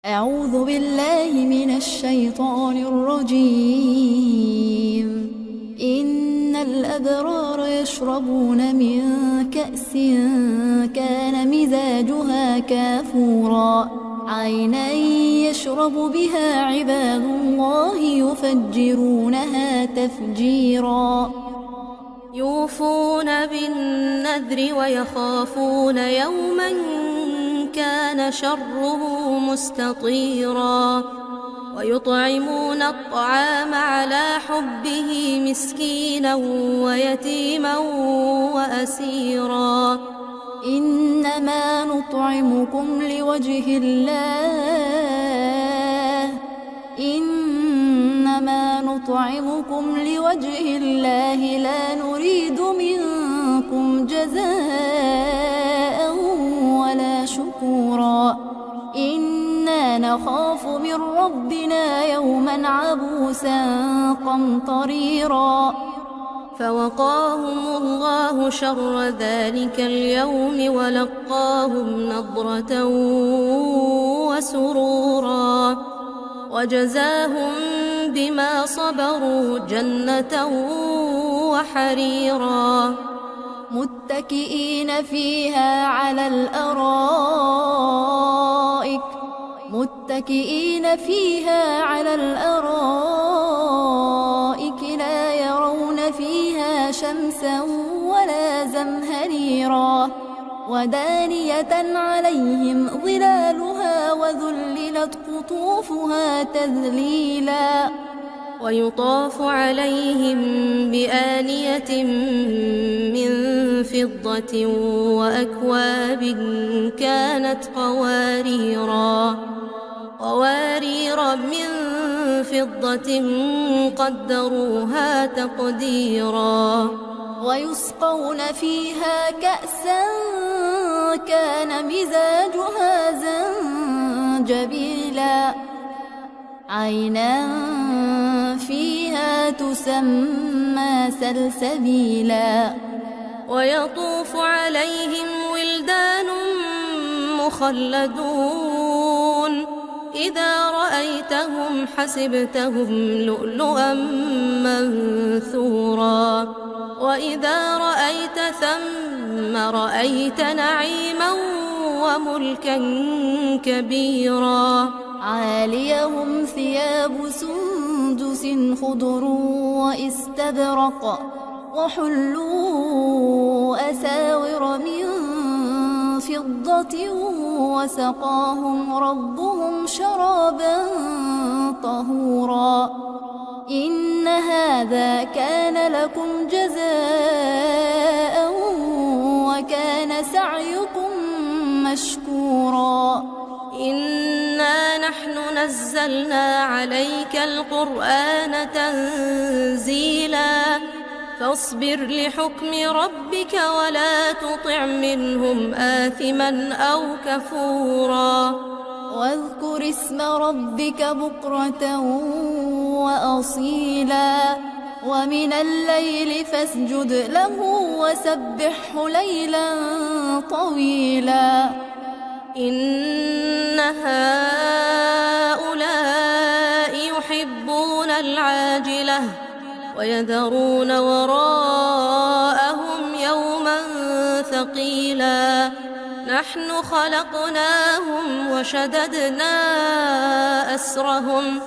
أعوذ بالله من الشيطان الرجيم. إن الأبرار يشربون من كأس كان مزاجها كافورا عينا يشرب بها عباد الله يفجرونها تفجيرا يوفون بالنذر ويخافون يوما كان شره مستطيرا ويطعمون الطعام على حبه مسكينا ويتيما وأسيرا إنما نطعمكم لوجه الله لا نريد منكم جزاء ولا شكورا إنا نخاف من ربنا يوما عبوسا قمطريرا فوقاهم الله شر ذلك اليوم ولقاهم نضرة وسرورا وجزاهم بما صبروا جنة وحريرا متكئين فيها على الأرائك لا يرون فيها شمسا ولا زمهريرا ودانية عليهم ظلالها وذللت قطوفها تذليلا ويطاف عليهم بآنية من فضة وأكواب كانت قوارير من فضة قدروها تقديرا ويسقون فيها كأسا كان مزاجها زنجبيلا عينا فيها تسمى سلسبيلا ويطوف عليهم ولدان مخلدون إذا رأيتهم حسبتهم لؤلؤا منثورا وإذا رأيت ثم رأيت نعيما وملكا كبيرا عاليهم ثياب سندس خضر واستبرق وحلوا أساور من فضة وسقاهم ربهم شرابا طهورا إن هذا كان لكم جزاء وكان سعيكم مشكورا إنا نحن نزلنا عليك القرآن تنزيلا فاصبر لحكم ربك ولا تطع منهم آثما أو كفورا واذكر اسم ربك بكرة وأصيلا ومن الليل فاسجد له وسبحه ليلا طويلا إن هؤلاء يحبون العاجلة ويذرون وراءهم يوما ثقيلا نحن خلقناهم وشددنا أسرهم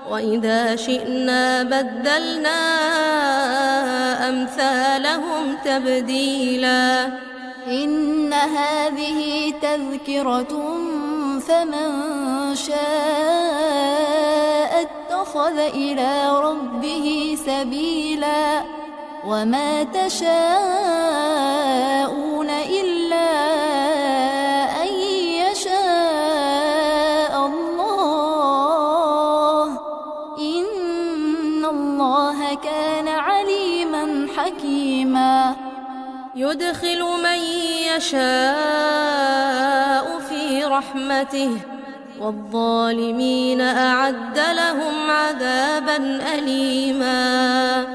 وإذا شئنا بدلنا أمثالهم تبديلا إن هذه تذكرة فمن شاء اتخذ إلى ربه سبيلا وما تشاءون إلا أن يشاء الله إن الله كان عليما حكيما يدخل من يشاء في رحمته والظالمين أعد لهم عذابا أليما